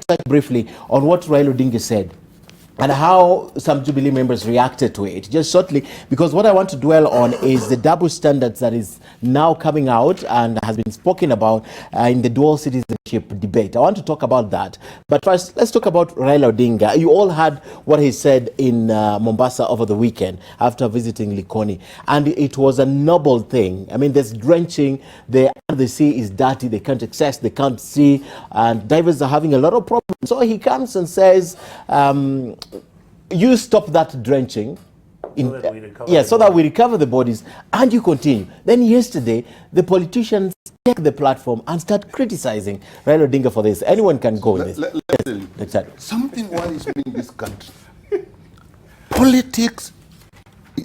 to touch briefly on what Raila Odinga said and how some Jubilee members reacted to it, just shortly, because what I want to dwell on is the double standards that is now coming out and has been spoken about in the dual citizenship debate. I want to talk about that. But first, let's talk about Raila Odinga. You all heard what he said in Mombasa over the weekend after visiting Likoni. And it was a noble thing. I mean, there's drenching, the sea is dirty, they can't access, they can't see, and divers are having a lot of problems. So he comes and says, you stop that drenching, so that we recover the bodies, and you continue. Then yesterday, the politicians take the platform and start criticizing Raila Odinga for this. Anyone can go with this. Something worries me in this country. Politics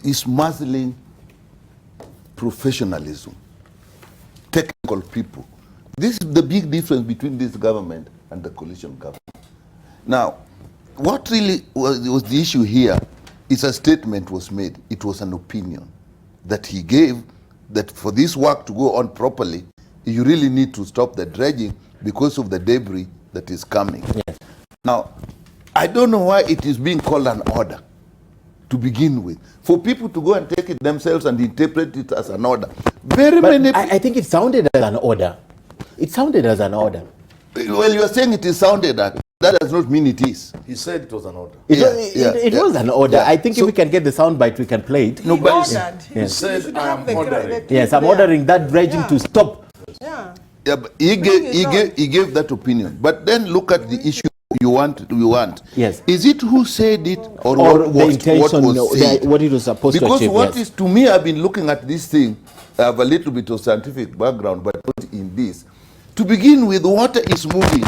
is muzzling professionalism, technical people. This is the big difference between this government and the coalition government. Now, what really was the issue here is a statement was made. It was an opinion that he gave that for this work to go on properly, you really need to stop the dredging because of the debris that is coming. Yes. Now, I don't know why it is being called an order to begin with. For people to go and take it themselves and interpret it as an order. I think it sounded as an order. It sounded as an order. Well, you are saying it is sounded as. That does not mean it is. He said it was an order. It was an order. Yeah. I think if we can get the soundbite, we can play it. No, but he said, I am ordering. Yes, I'm ordering that dredging to stop. Yeah. Yeah, but he gave that opinion. But then look at the issue you want. Yes. Is it who said it or what the intention, what was said? What it was supposed to achieve? Because what is, to me, I've been looking at this thing. I have a little bit of scientific background, but not in this. To begin with, water is moving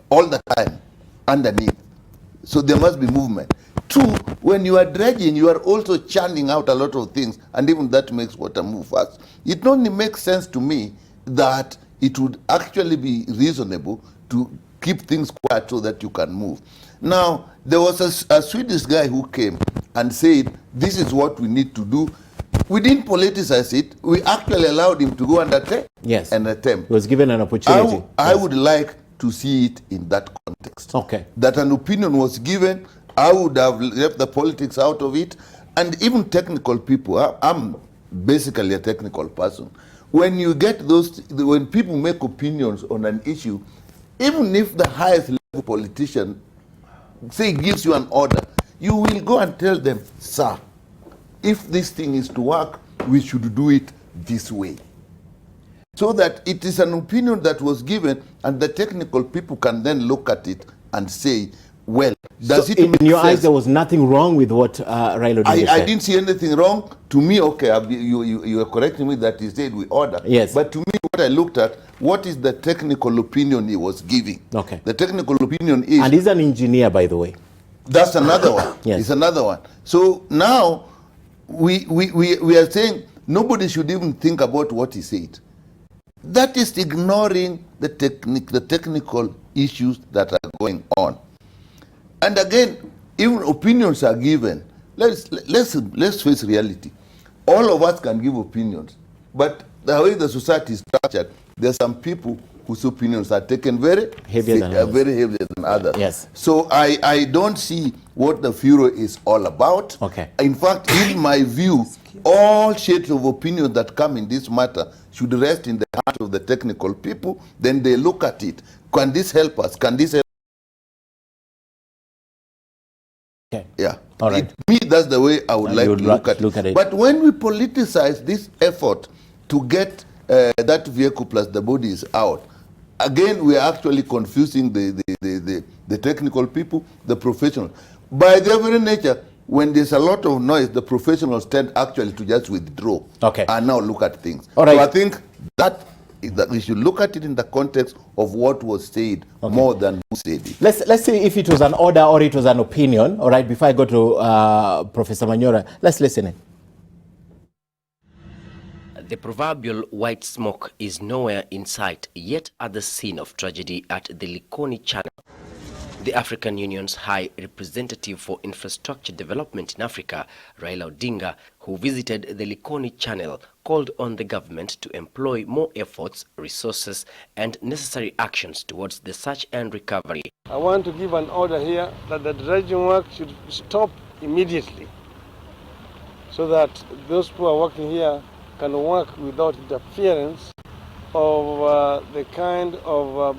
all the time underneath. So there must be movement. Two, when you are dredging, you are also churning out a lot of things, and even that makes water move fast. It only makes sense to me that it would actually be reasonable to keep things quiet so that you can move. Now, there was a Swedish guy who came and said, this is what we need to do. We didn't politicize it. We actually allowed him to go and attempt. Yes. And attempt. He was given an opportunity. I would like to see it in that context. Okay. That an opinion was given. I would have left the politics out of it. And even technical people, I'm basically a technical person. When you get when people make opinions on an issue, even if the highest level politician, say, gives you an order, you will go and tell them, sir, if this thing is to work, we should do it this way. So that it is an opinion that was given, and the technical people can then look at it and say, well, does it make in your sense? eyes, there was nothing wrong with what Raila Odinga said? I didn't see anything wrong. To me, okay, you are correcting me that he said we order. Yes. But to me, what I looked at, what is the technical opinion he was giving? Okay. The technical opinion is... And he's an engineer, by the way. That's another one. Yes. It's another one. So now, we are saying nobody should even think about what he said. That is ignoring the technical issues that are going on. And again, even opinions are given. Let's face reality. All of us can give opinions, but the way the society is structured, there are some people whose opinions are taken very heavier than others. Yes. So I don't see what the furor is all about. Okay. In fact, in my view, all shades of opinion that come in this matter should rest in the heart of the technical people. Then they look at it. Can this help us? Can this help? Okay. Yeah. All right. Me, that's the way I would like to look at it. But when we politicize this effort to get that vehicle plus the bodies out, again, we are actually confusing the technical people, the professionals. By their very nature, when there's a lot of noise, the professionals tend actually to just withdraw. Okay. And now look at things. All right. So I think that we should look at it in the context of what was said more than who said it. Let's see if it was an order or it was an opinion. All right, before I go to Professor Manyora, let's listen in. The proverbial white smoke is nowhere in sight, yet at the scene of tragedy at the Likoni channel. The African Union's High Representative for Infrastructure Development in Africa, Raila Odinga, who visited the Likoni Channel, called on the government to employ more efforts, resources, and necessary actions towards the search and recovery. I want to give an order here that the dredging work should stop immediately so that those who are working here can work without interference of the kind of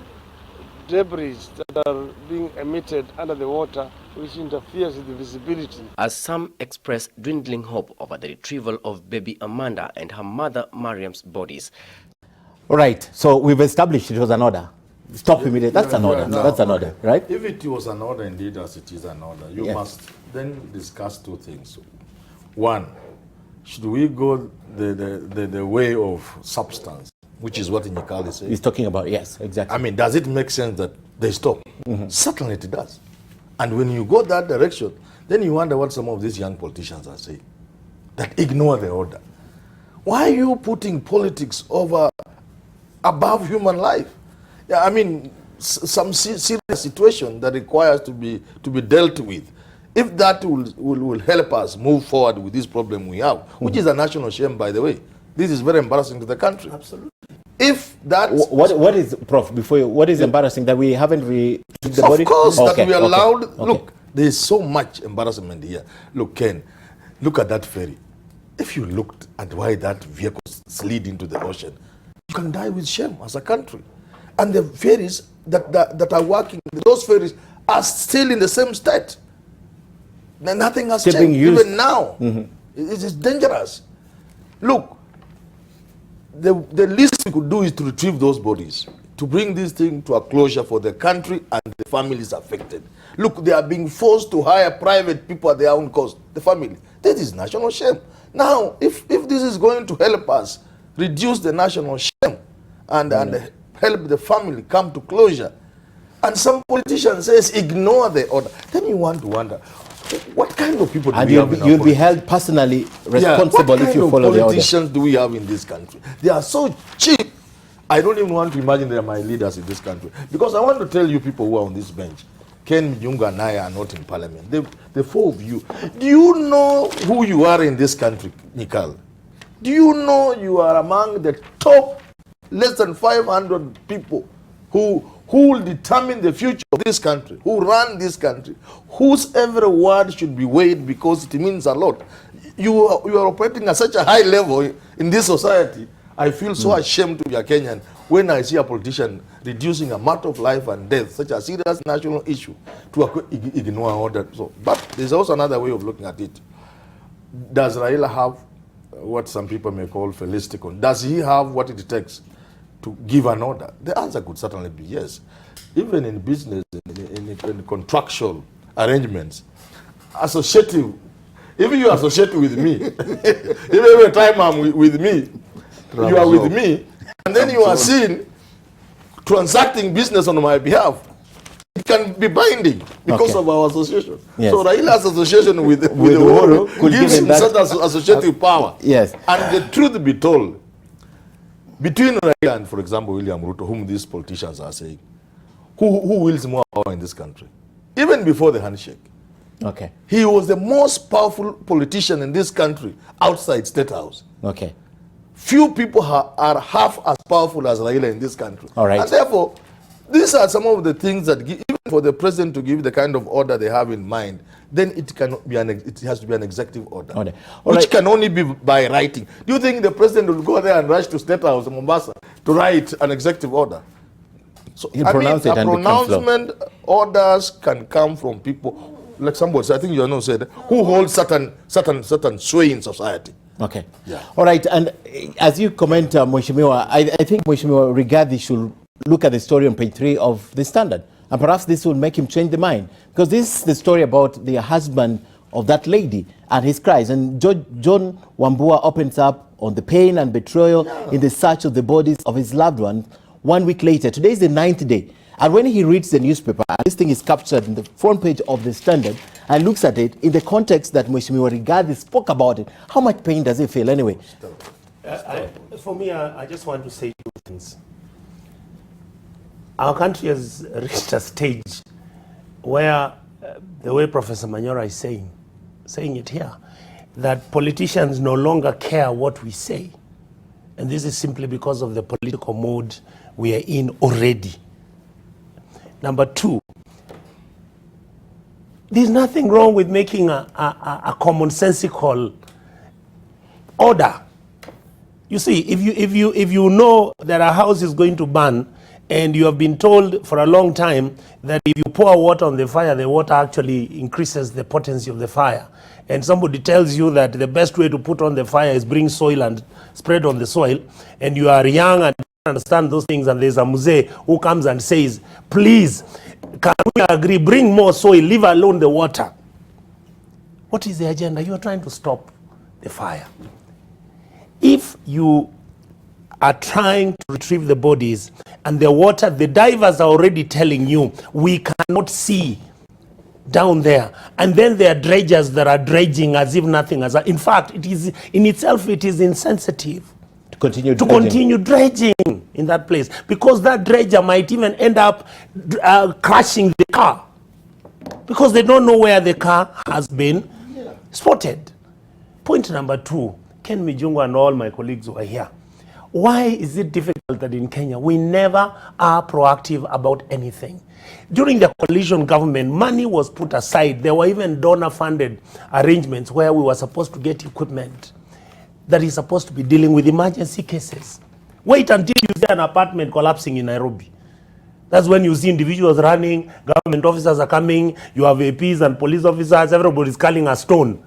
debris that are being emitted under the water, which interferes with the visibility. As some express dwindling hope over the retrieval of baby Amanda and her mother Mariam's bodies. All right, so we've established it was an order. Stop immediately. That's an order. No, That's an order, right? If it was an order indeed, as it is an order, you must then discuss two things. One, should we go the way of substance, which is what Nyikal is saying? He's talking about, yes, exactly. I mean, does it make sense that they stop? Certainly it does. And when you go that direction, then you wonder what some of these young politicians are saying, that ignore the order. Why are you putting politics above human life? Yeah, I mean, some serious situation that requires to be dealt with. If that will help us move forward with this problem we have, which is a national shame, by the way. This is very embarrassing to the country. Absolutely. If that... What is, Prof, before you, what is embarrassing? That we haven't the body? Of course, that we allowed... Okay. Look, there is so much embarrassment here. Look, Ken, look at that ferry. If you looked at why that vehicle slid into the ocean, you can die with shame as a country. And the ferries that are working, those ferries are still in the same state. Nothing has changed. Even now, it is dangerous. Look, the least we could do is to retrieve those bodies, to bring this thing to a closure for the country and the families affected. Look, they are being forced to hire private people at their own cost, the family. That is national shame. Now, if this is going to help us reduce the national shame and help the family come to closure, and some politician says ignore the order, then you want to wonder, what kind of people do we have in our you'll be held personally responsible if you follow the order. What kind of politicians do we have in this country? They are so cheap. I don't even want to imagine they are my leaders in this country. Because I want to tell you people who are on this bench, Ken, Mjunga and I are not in parliament. The four of you. Do you know who you are in this country, Nikal? Do you know you are among the top less than 500 people who will determine the future of this country, who run this country, whose every word should be weighed because it means a lot. You are operating at such a high level in this society. I feel so ashamed to be a Kenyan when I see a politician reducing a matter of life and death, such a serious national issue, to ignore order. So, but there's also another way of looking at it. Does Raila have what some people may call felisticon? Does he have what it takes to give an order? The answer could certainly be yes. Even in business, in contractual arrangements, associative, if you associate with me, if every time I'm with me, you are with me, and then you are seen transacting business on my behalf, it can be binding because of our association. Yes. So Raila's association with Uhuru gives him such associative power. Yes. And the truth be told, between Raila and, for example, William Ruto, whom these politicians are saying, who wields more power in this country? Even before the handshake. Okay. He was the most powerful politician in this country outside State House. Okay. Few people are half as powerful as Raila in this country. All right. And therefore, these are some of the things that, even for the president to give the kind of order they have in mind, then it cannot be it has to be an executive order, which can only be by writing. Do you think the president will go there and rush to State House in Mombasa to write an executive order? So a pronouncement orders can come from people like somebody said, I think you know said, who hold certain sway in society. Okay. Yeah. All right. And as you comment, Mheshimiwa, I think Mheshimiwa Rigathi should look at the story on page 3 of the Standard. And perhaps this will make him change the mind. Because this is the story about the husband of that lady and his cries. And John Wambua opens up on the pain and betrayal in the search of the bodies of his loved ones 1 week later. Today is the 9th day. And when he reads the newspaper, and this thing is captured in the front page of the Standard, and looks at it in the context that Mheshimiwa Rigathi spoke about it, how much pain does he feel anyway? For me, I just want to say two things. Our country has reached a stage where the way Professor Manyora is saying it here, that politicians no longer care what we say. And this is simply because of the political mode we are in already. Number two, there's nothing wrong with making a commonsensical order. You see, if you know that a house is going to burn, and you have been told for a long time that if you pour water on the fire, the water actually increases the potency of the fire. And somebody tells you that the best way to put on the fire is bring soil and spread on the soil, and you are young and don't understand those things, and there's a muzee who comes and says, please, can we agree, bring more soil, leave alone the water. What is the agenda? You are trying to stop the fire. If you are trying to retrieve the bodies and the water, the divers are already telling you we cannot see down there, and then there are dredgers that are dredging as if nothing has. In fact, it is in itself, it is insensitive To continue dredging in that place, because that dredger might even end up crashing the car because they don't know where the car has been spotted. Point number two, Ken Mijungu and all my colleagues who are here. Why is it difficult that in Kenya we never are proactive about anything? During the coalition government, money was put aside. There were even donor-funded arrangements where we were supposed to get equipment that is supposed to be dealing with emergency cases. Wait until you see an apartment collapsing in Nairobi. That's when you see individuals running, government officers are coming, you have APs and police officers, everybody's calling a stone.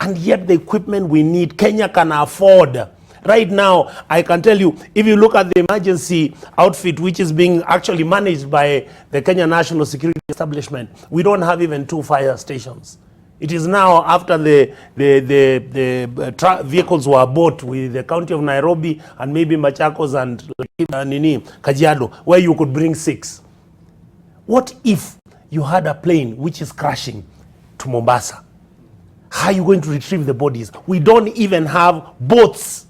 And yet the equipment we need, Kenya can afford. Right now, I can tell you, if you look at the emergency outfit, which is being actually managed by the Kenya National Security Establishment, we don't have even 2 fire stations. It is now after the vehicles were bought with the county of Nairobi and maybe Machakos and Kajiado, where you could bring 6. What if you had a plane which is crashing to Mombasa? How are you going to retrieve the bodies? We don't even have boats.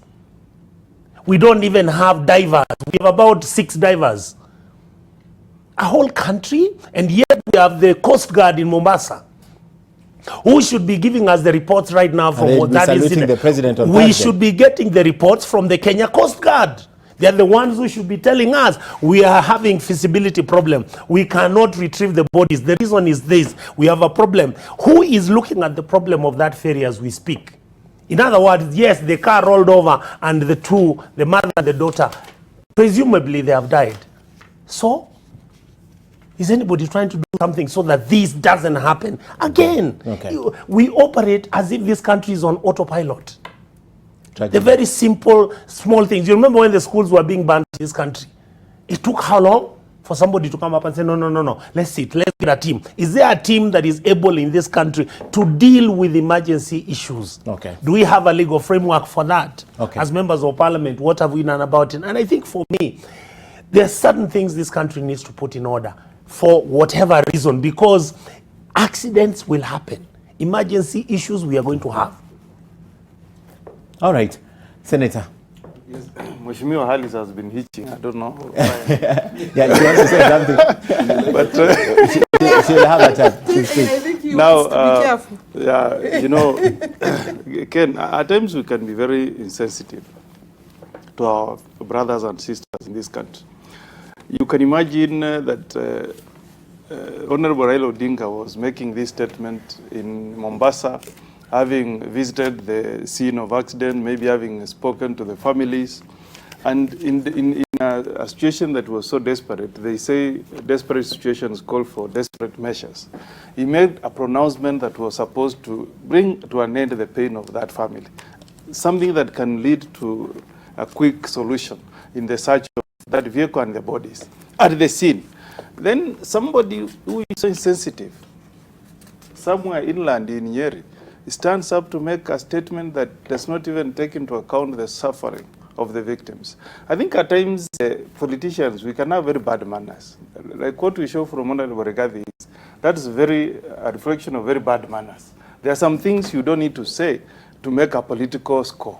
We don't even have divers. We have about 6 divers. A whole country, and yet we have the Coast Guard in Mombasa, who should be giving us the reports right now from what that is. The president on we Thursday. should be getting the reports from the Kenya Coast Guard. They are the ones who should be telling us we are having feasibility problem. We cannot retrieve the bodies. The reason is this: we have a problem. Who is looking at the problem of that ferry as we speak? In other words, yes, the car rolled over and the mother and the daughter, presumably they have died. So, is anybody trying to do something so that this doesn't happen again? Okay. We operate as if this country is on autopilot. The very simple, small things. You remember when the schools were being banned in this country? It took how long for somebody to come up and say, no, let's get a team. Is there a team that is able in this country to deal with emergency issues? Okay. Do we have a legal framework for that? Okay. As members of parliament, what have we done about it? And I think for me, there are certain things this country needs to put in order for whatever reason, because accidents will happen. Emergency issues we are going to have. All right, Senator. Yes, Mheshimiwa Halis has been hitching. I don't know why. Yeah, she wants to say something. But she'll have a time. She'll I speak. think he now, wants to be careful. yeah, you know, Ken, at times we can be very insensitive to our brothers and sisters in this country. You can imagine that Honorable Raila Odinga was making this statement in Mombasa, having visited the scene of accident, maybe having spoken to the families. And in a situation that was so desperate, they say desperate situations call for desperate measures. He made a pronouncement that was supposed to bring to an end the pain of that family, something that can lead to a quick solution in the search of that vehicle and the bodies at the scene. Then somebody who is so insensitive, somewhere inland in Nyeri, stands up to make a statement that does not even take into account the suffering of the victims. I think at times politicians, we can have very bad manners. Like what we show from Honorable Rigathi is, that is a reflection of very bad manners. There are some things you don't need to say to make a political score.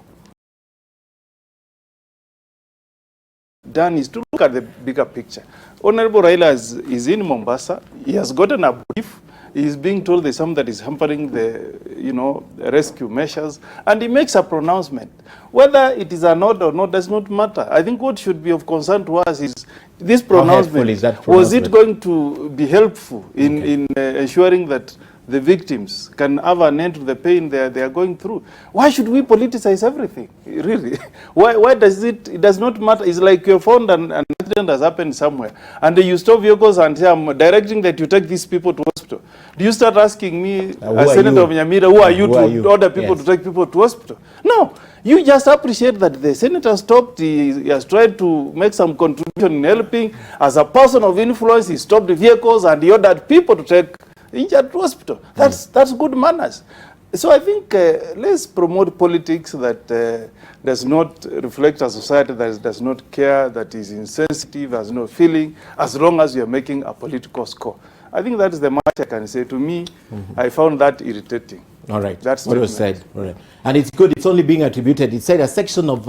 done is to look at the bigger picture. Honorable Raila is in Mombasa. He has gotten a brief. He is being told there's something that is hampering the, rescue measures, and he makes a pronouncement. Whether it is an order or not does not matter. I think what should be of concern to us is this pronouncement. Is that was it going to be helpful in ensuring that the victims can have an end to the pain they are going through? Why should we politicize everything? Really? Why does it does not matter? It's like you found an accident has happened somewhere, and you stop vehicles and say, I'm directing that you take these people to hospital. Do you start asking me, as Senator of Nyamira, who are you to order people to take people to hospital? No. You just appreciate that the senator stopped, he has tried to make some contribution in helping. As a person of influence, he stopped the vehicles and he ordered people to take injured to hospital. That's good manners. So I think let's promote politics that does not reflect a society that does not care, that is insensitive, has no feeling, as long as you are making a political score. I think that is the much I can say. To me, I found that irritating. All right. That's what was said. All right. And it's good. It's only being attributed. It said a section of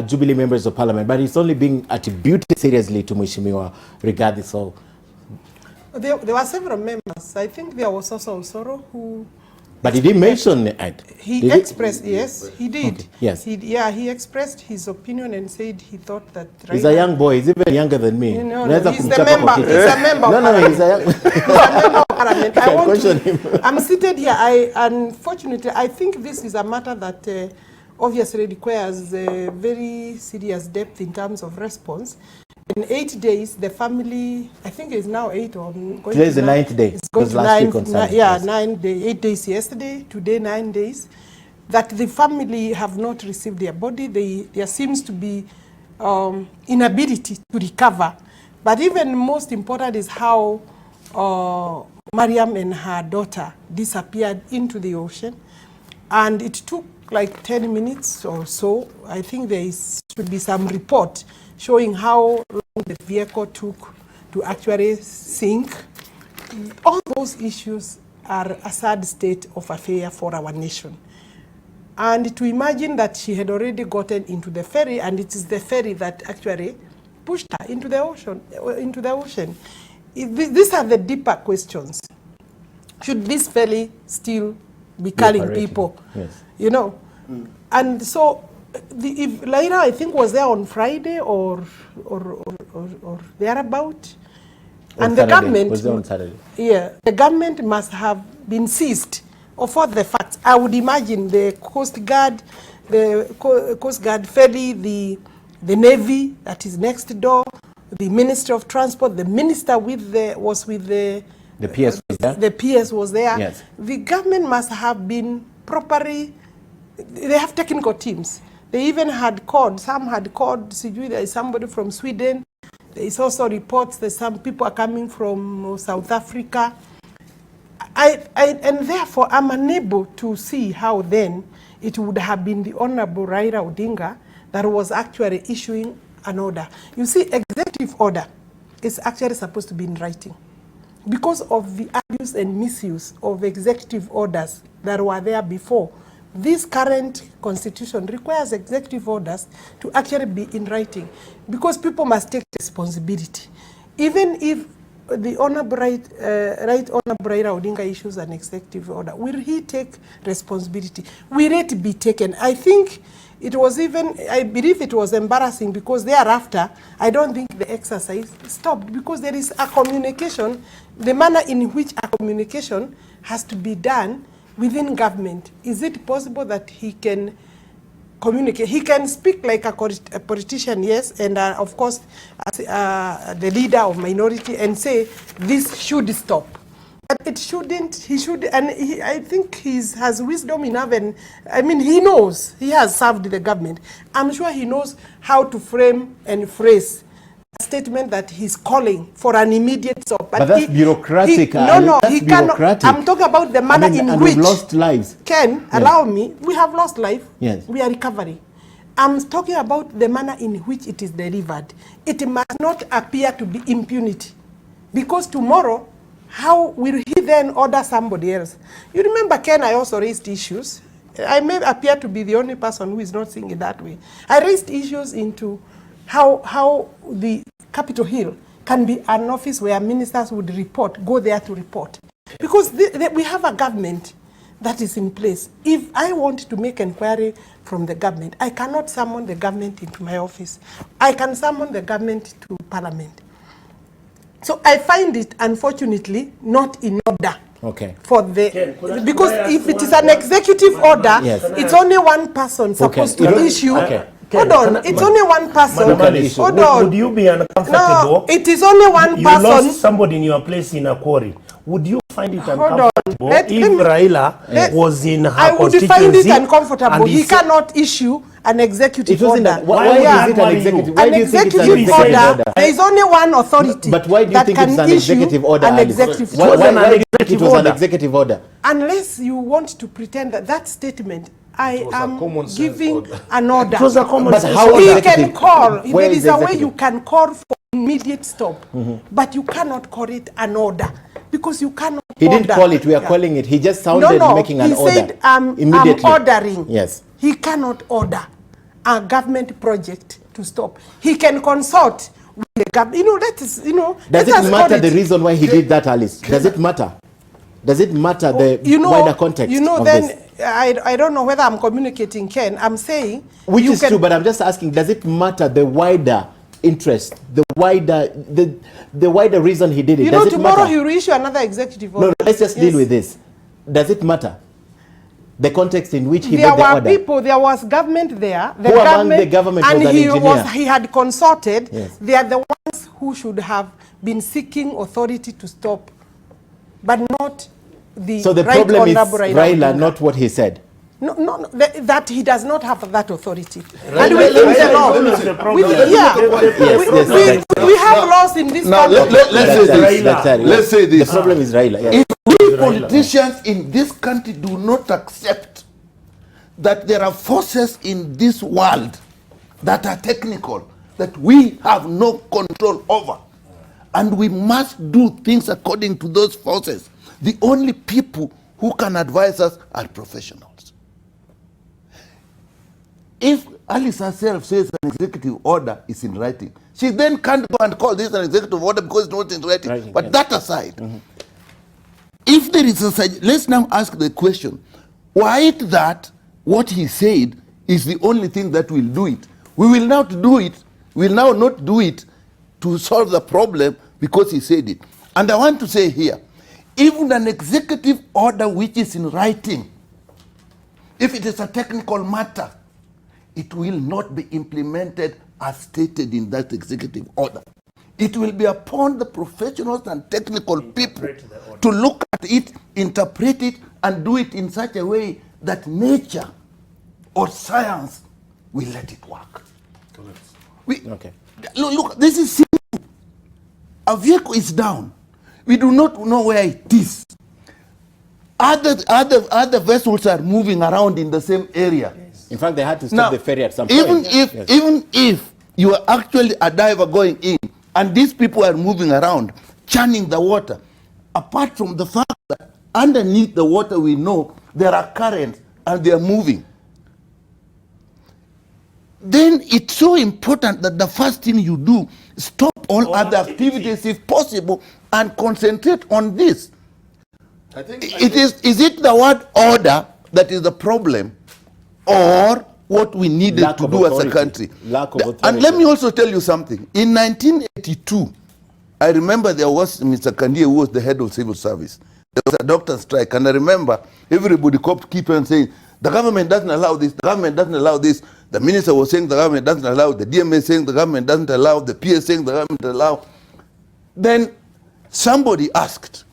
Jubilee members of parliament, but it's only being attributed seriously to Mheshimiwa regardless. So there were several members. I think there was also Osoro who. But he didn't mention it. He expressed, yes, he did. Okay. Yes. He expressed his opinion and said he thought that. He's a young boy. He's even younger than me. No, he's a member. He's a member. No, he's a young. He's a member of parliament. I want question to, him. I'm seated here. Unfortunately, I think this is a matter that obviously requires very serious depth in terms of response. In 8 days, the family, I think it's now 8 or going today is the 9th day. It's going to last week on Sunday. Yeah, 9 days, 8 days yesterday, today 9 days. That the family have not received their body. There seems to be inability to recover. But even most important is how Mariam and her daughter disappeared into the ocean. And it took like 10 minutes or so. I think there should be some report showing how long the vehicle took to actually sink. All those issues are a sad state of affair for our nation. And to imagine that she had already gotten into the ferry, and it is the ferry that actually pushed her into the ocean. These are the deeper questions. Should this ferry still be carrying people? Yes. And so if Laila, I think, was there on Friday or thereabout, and the government was there on Saturday. Yeah, the government must have been seized of all the facts. I would imagine the Coast Guard ferry, the Navy that is next door, the Ministry of Transport, the minister was with the PS was there. The PS was there. Yes. The government must have been properly. They have technical teams. They even had called, some had called, there is somebody from Sweden. There is also reports that some people are coming from South Africa. And therefore, I'm unable to see how then it would have been the Honorable Raila Odinga that was actually issuing an order. You see, executive order is actually supposed to be in writing. Because of the abuse and misuse of executive orders that were there before, this current constitution requires executive orders to actually be in writing, because people must take responsibility. Even if the Honorable Right Honorable Raila Odinga issues an executive order, will he take responsibility? Will it be taken? I think it was even, I believe it was embarrassing, because thereafter, I don't think the exercise stopped, because there is a communication, the manner in which a communication has to be done within government. Is it possible that he can communicate? He can speak like a politician, yes, and of course, as the leader of minority, and say this should stop. But it shouldn't. He should, and I think he has wisdom enough, and I mean, he knows. He has served the government. I'm sure he knows how to frame and phrase a statement that he's calling for an immediate stop. But that's bureaucratic. He cannot. I'm talking about the manner in which we've lost lives. Ken, allow me. We have lost life. Yes. We are recovering. I'm talking about the manner in which it is delivered. It must not appear to be impunity, because tomorrow, how will he then order somebody else? You remember, Ken, I also raised issues. I may appear to be the only person who is not seeing it that way. I raised issues into how the Capitol Hill can be an office where ministers would report, go there to report. Because we have a government that is in place. If I want to make inquiry from the government, I cannot summon the government into my office. I can summon the government to Parliament. So I find it, unfortunately, not in order. Okay. For the because if it is an executive order, Yes. it's only one person supposed to issue. Okay. Hold on, it's only one person. Hold on. Would you be uncomfortable? No, it is only one You person. lost somebody in your place in a quarry. Would you find it Hold on. uncomfortable Let if me- Raila was in her I would constituency? find it uncomfortable. and He said- cannot issue an executive It wasn't order. that. Why Yeah. is it an executive? Why An do you think it's an executive executive order, order? there is only one authority But why do you that think can it's an issue executive order? an Alice? executive Why order. do you think executive it was an order. executive order? Unless you want to pretend that that statement, I was a am common sense giving order. an order. It was a common But sense how order. He executive- can call. Where There is is the a way executive? you can call for immediate stop, but you cannot call it an order because you cannot. He didn't order. call it. We are Yeah. calling it. He just sounded making an he order. said, I'm immediately. ordering. Yes. He cannot order a government project to stop. He can consult with the government. You know, that is, you know. Does let us it call matter the reason why he did that, Alice? Does it matter? Does it matter the you know, wider context you know, of then this? I don't know whether I'm communicating, Ken. I'm saying Which you is can, true, but I'm just asking, does it matter the wider interest, the wider reason he did it? you Does know, it tomorrow matter? he will issue another executive order. No, let's just Yes. deal with this. Does it matter? The context in which he There made the were order. people, there was government there. The Who among government, the government and was an he engineer? he had consulted. Yes. They are the ones who should have been seeking authority to stop, but not the So the Right problem is Honorable Raila Raila, Odinga. not what he said. No, that he does not have that authority. Raila- And within Raila the law, is the problem. yeah, Yes, we have laws in this Now, country. let's say this. Raila. Let's say this. The problem is Raila. Yes. If we politicians in this country do not accept that there are forces in this world that are technical, that we have no control over, and we must do things according to those forces, the only people who can advise us are professionals. If Alice herself says an executive order is in writing, she then can't go and call this an executive order because it's not in writing. Writing, But yes. that aside, if there is let's now ask the question, why it that what he said is the only thing that will do it? We will not do it, we will now not do it to solve the problem because he said it. And I want to say here, even an executive order which is in writing, if it is a technical matter, it will not be implemented as stated in that executive order. It will be upon the professionals and technical people to look at it, interpret it, and do it in such a way that nature or science will let it work. Okay. Look, this is simple. A vehicle is down. We do not know where it is. Other vessels are moving around in the same area. In fact, they had to stop the ferry at some point. Even if you are actually a diver going in, and these people are moving around, churning the water, apart from the fact that underneath the water we know there are currents and they are moving, then it's so important that the first thing you do is stop all other activities if possible and concentrate on this. Is it the word order that is the problem, or what we needed Lack to of do as a authority. country? Lack of authority. And let me also tell you something. In 1982, I remember there was Mr. Kandie who was the head of civil service. There was a doctor's strike, and I remember everybody kept on saying, the government doesn't allow this, the government doesn't allow this. The minister was saying the government doesn't allow, the DMA saying the government doesn't allow, the PS saying the government allow. Then somebody asked,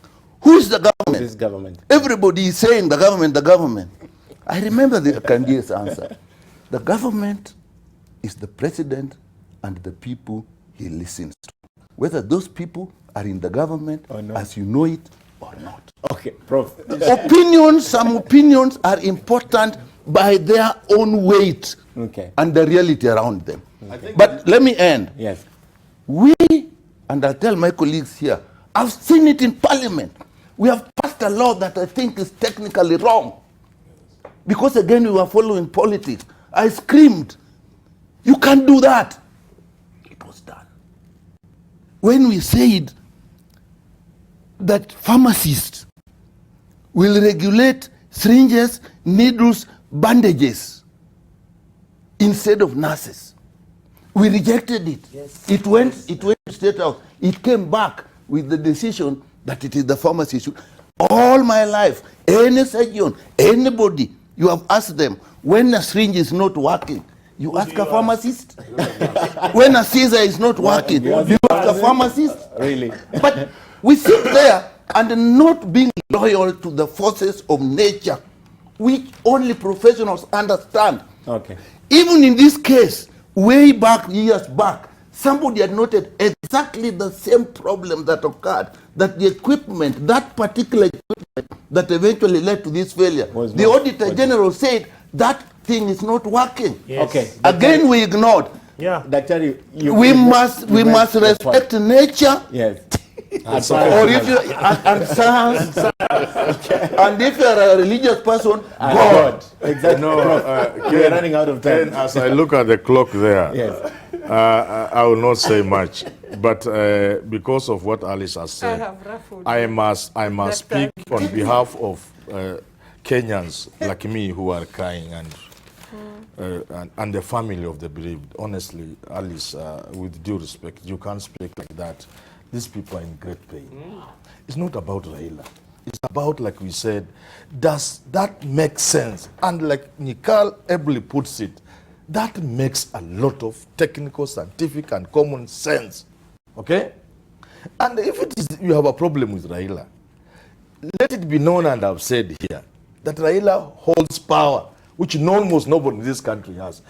who is the government? This government. Everybody is saying the government, the government. I remember the Kandie's answer. The government is the president and the people he listens to. Whether those people are in the government Or not. as you know it or not. Okay, Prof. Some opinions are important by their own weight Okay. and the reality around them. But let me end. Yes. We, and I'll tell my colleagues here, I've seen it in Parliament. We have passed a law that I think is technically wrong. Because again, we were following politics. I screamed, you can't do that. when we said that pharmacists will regulate syringes, needles, bandages instead of nurses. We rejected it. Yes. It went straight out. It came back with the decision that it is the pharmacy. All my life, any surgeon, anybody, you have asked them, when a syringe is not working, you ask a pharmacist. When a scissor is not working, you ask a pharmacist. Really? But we sit there and not being loyal to the forces of nature, which only professionals understand. Okay. Even in this case, way back, years back, somebody had noted exactly the same problem that occurred, that the equipment, that particular equipment that eventually led to this failure, the Auditor General said that thing is not working. Yes. Okay. Again, we ignored. Yeah. Daktari, We must respect nature. Yes. Or if you and science, and if you are a religious person, God. Exactly. No, We're running out of time. Ken, as I look at the clock there, Yes. I will not say much, but because of what Alice has said, I must speak on behalf of Kenyans like me who are crying and the family of the bereaved. Honestly, Alice, with due respect, you can't speak like that. These people are in great pain. It's not about Raila. It's about, like we said, does that make sense? And like Nikal ably puts it, that makes a lot of technical, scientific, and common sense. Okay? And if it is you have a problem with Raila, let it be known, and I've said here, that Raila holds power, which almost nobody in this country has.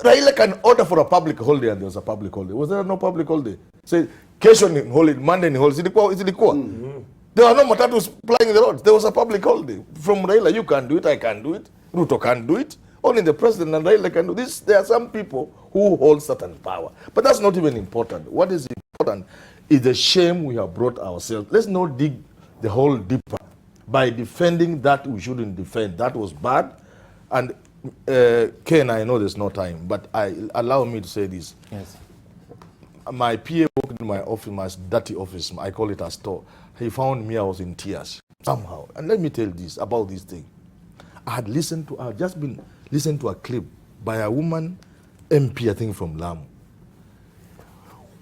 Raila can order for a public holiday, and there was a public holiday. Was there no public holiday? Say, Kesho ni holiday, Monday ni holiday. There were no matatus plying the roads. There was a public holiday. From Raila, you can do it, I can do it, Ruto can do it. Only the president and Raila can do this. There are some people who hold certain power. But that's not even important. What is important is the shame we have brought ourselves. Let's not dig the hole deeper by defending that we shouldn't defend. That was bad. And Ken, I know there's no time, but allow me to say this. Yes. My PA walked in my office, my dirty office, I call it a store. He found me, I was in tears, somehow. And let me tell this, about this thing. I had just been listening to a clip by a woman, MP, I think, from Lamu.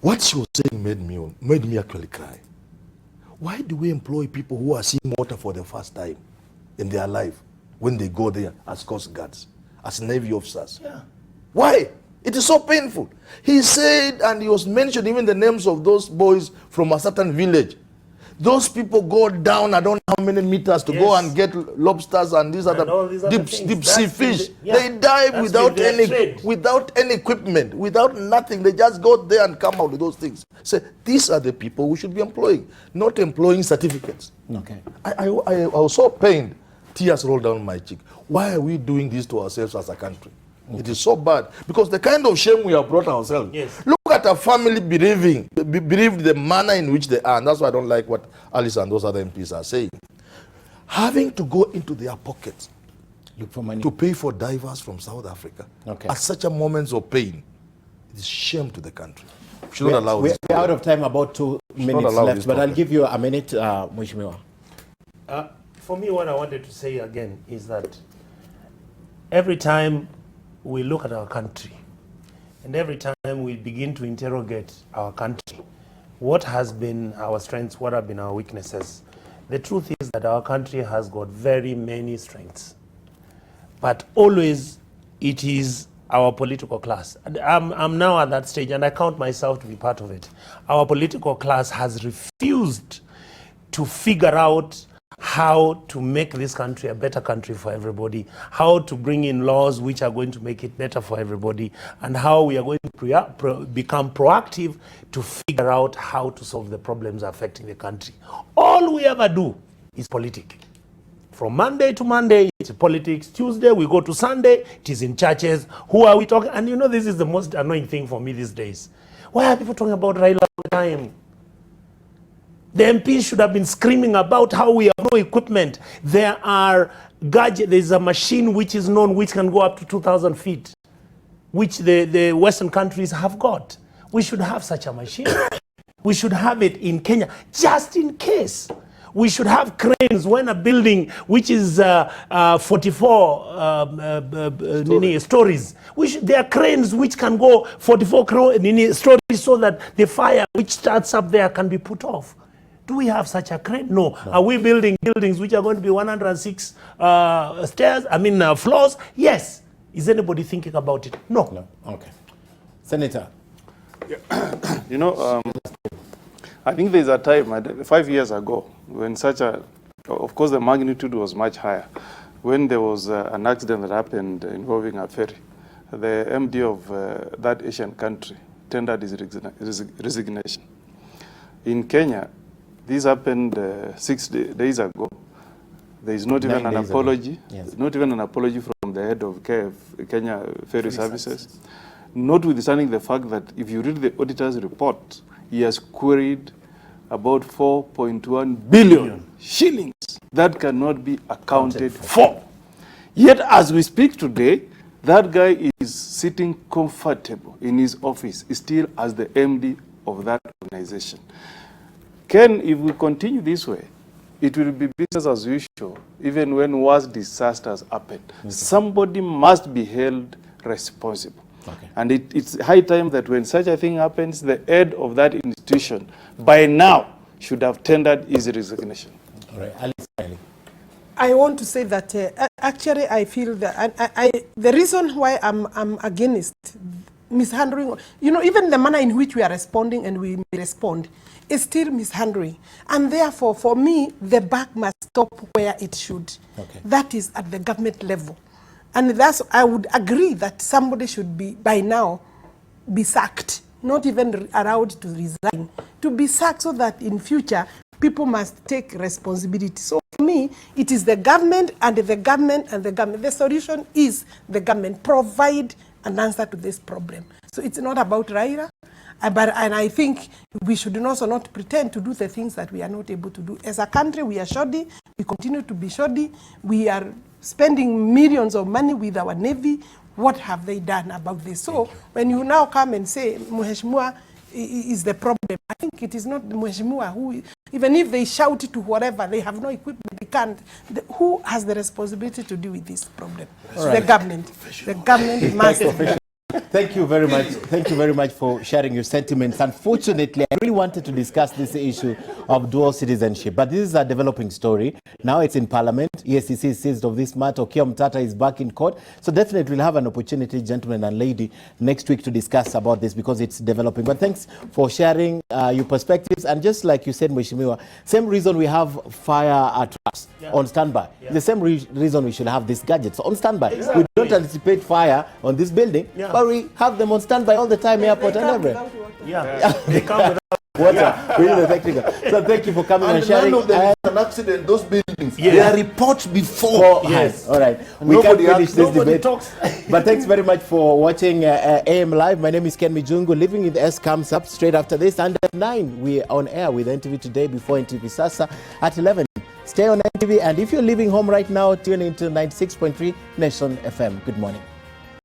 What she was saying made me actually cry. Why do we employ people who are seeing water for the first time in their life when they go there as Coast Guards, as Navy officers? Yeah. Why? It is so painful. He said, and he was mentioned even the names of those boys from a certain village. Those people go down, I don't know how many meters to go and get lobsters and these other deep sea fish. They die without any equipment, without nothing. They just go there and come out with those things. So these are the people we should be employing, not employing certificates. Okay. I was so pained. Tears rolled down my cheek. Why are we doing this to ourselves as a country? Okay. It is so bad because the kind of shame we have brought ourselves. Yes. Look at a family bereaved the manner in which they are, and that's why I don't like what Alice and those other MPs are saying. Having to go into their pockets, look for money to pay for divers from South Africa at such a moments of pain. It is shame to the country. We should not allow this. We're out of time, about 2 minutes left, but I'll give you a minute, Mheshimiwa. For me, what I wanted to say again is that every time we look at our country, and every time we begin to interrogate our country, what has been our strengths, what have been our weaknesses, the truth is that our country has got very many strengths. But always it is our political class. And I'm now at that stage, and I count myself to be part of it. Our political class has refused to figure out how to make this country a better country for everybody, how to bring in laws which are going to make it better for everybody, and how we are going to become proactive to figure out how to solve the problems affecting the country. All we ever do is politic. From Monday to Monday, it's politics. Tuesday, we go to Sunday, it is in churches. Who are we talking? And you know, this is the most annoying thing for me these days. Why are people talking about Raila all the time? The MPs should have been screaming about how we have no equipment. There are gadgets. There's a machine which is known which can go up to 2,000 feet, which the Western countries have got. We should have such a machine. We should have it in Kenya, just in case. We should have cranes when a building which is 44 stories. There are cranes which can go 44 stories so that the fire which starts up there can be put off. Do we have such a crane? No. Are we building buildings which are going to be 106 floors? Yes. Is anybody thinking about it? No. Okay. Senator. You know, I think there's a time, 5 years ago, when of course the magnitude was much higher, when there was an accident that happened involving a ferry. The MD of that Asian country tendered his resignation. In Kenya, this happened 6 days ago. There is not even an apology. Yes. Not even an apology from the head of Kenya Ferry Services. Notwithstanding the fact that if you read the auditor's report, he has queried about 4.1 billion shillings that cannot be accounted for. Yet, as we speak today, that guy is sitting comfortable in his office, still as the MD of that organization. Ken, if we continue this way, it will be business as usual, even when worse disasters happen. Okay. Somebody must be held responsible. Okay. And it's high time that when such a thing happens, the head of that institution, by now, should have tendered his resignation. All right, Alice. I want to say that actually I feel that the reason why I'm against mishandling, even the manner in which we are responding and we respond is still mishandling. And therefore, for me, the buck must stop where it should. Okay. That is at the government level. And I would agree that somebody should be, by now, be sacked, not even allowed to resign, to be sacked so that in future, people must take responsibility. So for me, it is the government and the government and the government. The solution is the government provide an answer to this problem. So it's not about Raila, and I think we should also not pretend to do the things that we are not able to do. As a country, we are shoddy. We continue to be shoddy. We are spending millions of money with our Navy. What have they done about this? So when you now come and say, Mheshimiwa is the problem, I think it is not Mheshimiwa who, even if they shout it to whatever, they have no equipment, they can't. Who has the responsibility to deal with this problem? Right. The government. The government must. Thank you very much. Thank you very much for sharing your sentiments. Unfortunately, I really wanted to discuss this issue of dual citizenship, but this is a developing story. Now it's in Parliament. EACC is seized of this matter. Okiya Mtata is back in court. So definitely we'll have an opportunity, gentlemen and lady, next week to discuss about this because it's developing. But thanks for sharing your perspectives. And just like you said, Mheshimiwa, same reason we have fire trucks on standby. The same reason we should have these gadgets on standby. Exactly. We don't anticipate fire on this building, but we have them on standby all the time, airport and everywhere. They come without water. Really the technical. So thank you for coming and sharing. None of them is an accident. Those buildings, there are reports before. Yes. All right. We can't finish this debate. But thanks very much for watching AM Live. My name is Ken Mijungu. Living in the S comes up straight after this. And at 9, we're on air with NTV Today before NTV Sasa at 11. Stay on NTV. And if you're leaving home right now, tune into 96.3 Nation FM. Good morning.